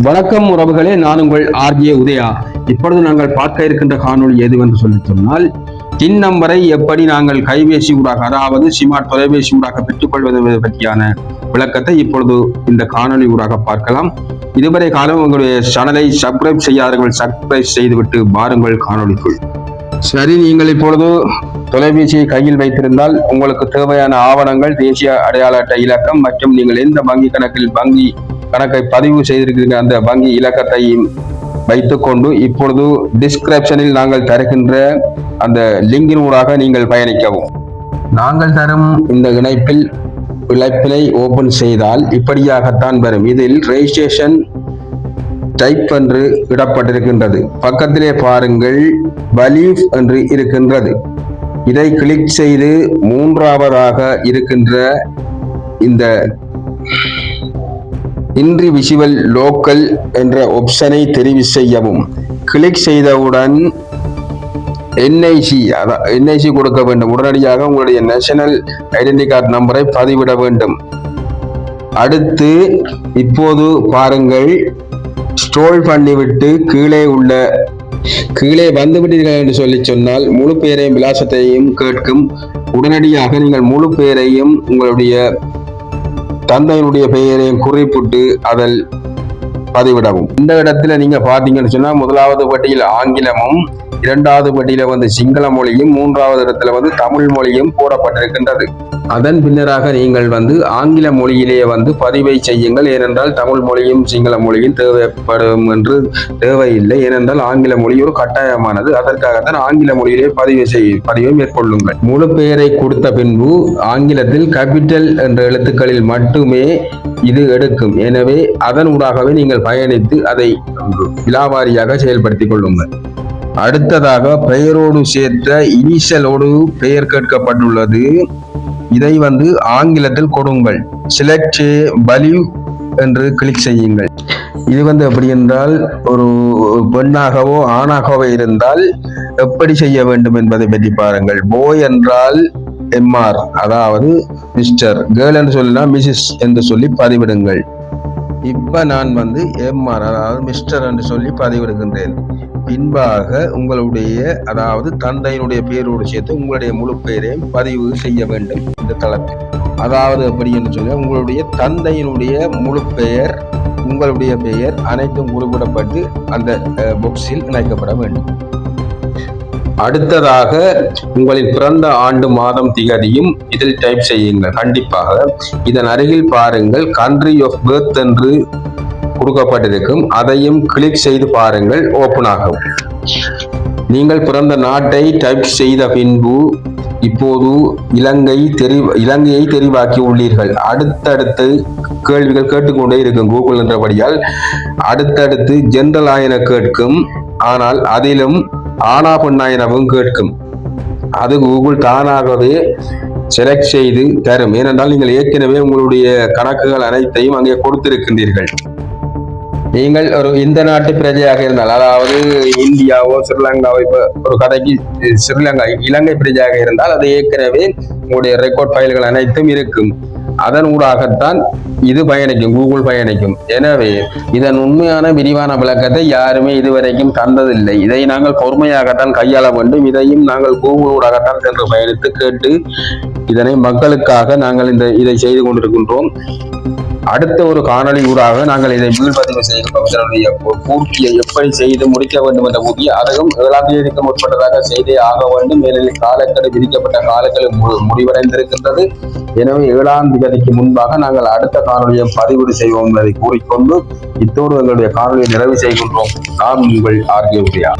வணக்கம் உறவுகளே, நான் உங்கள் ஆர்ஜே உதயா. இப்பொழுது நாங்கள் பார்க்க இருக்கின்ற காணொளி எதுவென்று சொல்லி சொன்னால், டின் நம்பரை எப்படி நாங்கள் கைபேசி ஊடாக, அதாவது ஸ்மார்ட் தொலைபேசி ஊடாக பெற்றுக்கொள்வது பற்றியான விளக்கத்தை இப்பொழுது இந்த காணொளி ஊடாக பார்க்கலாம். இதுவரை காலம் உங்களுடைய சேனலை சப்ஸ்கிரைப் செய்யாதவர்கள் சப்ஸ்கிரைப் செய்துவிட்டு பாருங்கள் காணொளிக்குள். சரி, நீங்கள் இப்பொழுது தொலைபேசியை கையில் வைத்திருந்தால் உங்களுக்கு தேவையான ஆவணங்கள், தேசிய அடையாள அட்டை இலக்கம் மற்றும் நீங்கள் எந்த வங்கி கணக்கில் வங்கி கணக்கை பதிவு செய்திருக்கிற அந்த வங்கி இலக்கத்தையும் வைத்துக்கொண்டு இப்பொழுது டிஸ்கிரிப்ஷனில் நாங்கள் தருகின்ற அந்த லிங்கின் ஊடாக நீங்கள் பயணிக்கவும். நாங்கள் தரும் இந்த இணைப்பினை ஓபன் செய்தால் இப்படியாகத்தான் வரும். இதில் ரெஜிஸ்ட்ரேஷன் டைப் என்று இடப்பட்டிருக்கின்றது. பக்கத்திலே பாருங்கள், பலீவ் என்று இருக்கின்றது. இதை கிளிக் செய்து மூன்றாவதாக இருக்கின்ற இந்த இன்றி விசிவல் லோக்கல் என்ற ஆப்ஷனை தெரிவு செய்யவும். கிளிக் செய்தவுடன் என்ஐசி கொடுக்க வேண்டும். உடனடியாக உங்களுடைய நேஷனல் ஐடென்டி கார்டு நம்பரை பதிவிட வேண்டும். அடுத்து இப்போது பாருங்கள், ஸ்க்ரோல் பண்ணிவிட்டு கீழே வந்துவிட்டீர்கள் என்று சொல்லி சொன்னால் முழு பெயரையும் விலாசத்தையும் கேட்கும். உடனடியாக நீங்கள் முழு பெயரையும் உங்களுடைய தந்தையினுடைய பெயரையும் குறிப்பிட்டு அதில் பதிவிடவும். இந்த இடத்துல நீங்க பாத்தீங்கன்னு சொன்னா முதலாவது பட்டியல் ஆங்கிலமும், இரண்டாவது பட்டியல சிங்கள மொழியும், மூன்றாவது இடத்துல தமிழ் மொழியும் போடப்பட்டிருக்கின்றது. அதன் பின்னராக நீங்கள் ஆங்கில மொழியிலேயே பதிவை செய்யுங்கள். ஏனென்றால் தமிழ் மொழியும் சிங்கள மொழியும் தேவைப்படும் என்று தேவையில்லை. ஏனென்றால் ஆங்கில மொழி ஒரு கட்டாயமானது. அதற்காகத்தான் ஆங்கில மொழியிலே பதிவை மேற்கொள்ளுங்கள். முழு பெயரை கொடுத்த பின்பு ஆங்கிலத்தில் கேபிட்டல் என்ற எழுத்துக்களில் மட்டுமே இது எடுக்கும். எனவே அதன் ஊடாகவே நீங்கள் பயணித்து அதை விலாவாரியாக செயல்படுத்திக் கொள்ளுங்கள். அடுத்ததாக பெயரோடு சேர்த்த இனிஷியலோடு பெயர் கேட்கப்பட்டுள்ளது. இதை ஆங்கிலத்தில் கொடுங்கள். செலக்ட் பலீவ் என்று கிளிக் செய்யுங்கள். இது எப்படி என்றால், ஒரு பெண்ணாகவோ ஆணாகவோ இருந்தால் எப்படி செய்ய வேண்டும் என்பதை பற்றி பாருங்கள். போய் என்றால் எம்ஆர், அதாவது மிஸ்டர். கேர்ள் என்று சொல்லினா மிஸ்ஸஸ் என்று சொல்லி பதிவிடுங்கள். இப்ப நான் எம்ஆர், அதாவது மிஸ்டர் என்று சொல்லி பதிவிடுகின்றேன். பின்பாக உங்களுடைய, அதாவது தந்தையினுடைய பெயரோடு சேர்த்து உங்களுடைய முழு பெயரையும் பதிவு செய்ய வேண்டும் இந்த தளத்தில். அதாவது எப்படி என்று சொல்ல, உங்களுடைய தந்தையினுடைய முழு பெயர், உங்களுடைய பெயர் அனைத்தும் குறிப்பிடப்பட்டு அந்த பாக்ஸில் இணைக்கப்பட வேண்டும். அடுத்ததாக உங்களின் பிறந்த ஆண்டு, மாதம், திகதியும் இதில் டைப் செய்யுங்கள். கண்டிப்பாக இதன் அருகில் பாருங்கள், கண்ட்ரி ஆஃப் பர்த் என்று கொடுக்கப்பட்டிருக்கும். அதையும் கிளிக் செய்து பாருங்கள், ஓபன் ஆகும். நீங்கள் பிறந்த நாட்டை டைப் செய்த பின்பு இப்போது இலங்கையை தெரிவாக்கி உள்ளீர்கள். அடுத்தடுத்து கேள்விகள் கேட்டுக்கொண்டே இருக்கும் கூகுள் என்றபடியால். அடுத்தடுத்து ஜெனரல் ஆயன கேட்கும். ஆனால் அதிலும் ஆனா பெண்ணா எனவும் கேட்கும். அது கூகுள் தானாகவே செலக்ட் செய்து தரும். ஏனென்றால் நீங்கள் ஏற்கனவே உங்களுடைய கணக்குகள் அனைத்தையும் அங்கே கொடுத்திருக்கின்றீர்கள். நீங்கள் ஒரு இந்த நாட்டு பிரஜையாக இருந்தால், அதாவது இந்தியாவோ ஸ்ரீலங்காவோ, இப்போ ஒரு கதைக்கு இலங்கை பிரஜையாக இருந்தால் அது ஏற்கனவே உங்களுடைய ரெக்கார்ட் ஃபைல்கள் அனைத்தும் இருக்கும். அதன் ஊடாகத்தான் இது பயணிக்கும், கூகுள் பயணிக்கும். எனவே இதன் உண்மையான விரிவான விளக்கத்தை யாருமே இதுவரைக்கும் தந்ததில்லை. இதை நாங்கள் பொறுமையாகத்தான் கையாள வேண்டும். இதையும் நாங்கள் கூகுள் ஊடாகத்தான் சென்று பயணித்து கேட்டு இதனை மக்களுக்காக நாங்கள் இதை செய்து கொண்டிருக்கின்றோம். அடுத்த ஒரு காணொளி ஊடாக நாங்கள் இதை மீள்பதிவு செய்கிறோம். இதனுடைய பூர்த்தியை எப்படி செய்து முடிக்க வேண்டும் என்ற பூர்த்தி அதுவும் 7ஆம் தேதிக்கு முற்பட்டதாக செய்தே ஆக வேண்டும். ஏனெனில் காலக்கெடு, விதிக்கப்பட்ட காலக்கெடு முடிவடைந்திருக்கின்றது. எனவே 7ஆம் தேதிக்கு முன்பாக நாங்கள் அடுத்த காணொலியை பதிவு செய்வோம் என்பதை கூறிக்கொண்டு இத்தோடு எங்களுடைய காணொலியை நிறைவு செய்கின்றோம். நான் உங்கள் ஆர்ஜே உதயா.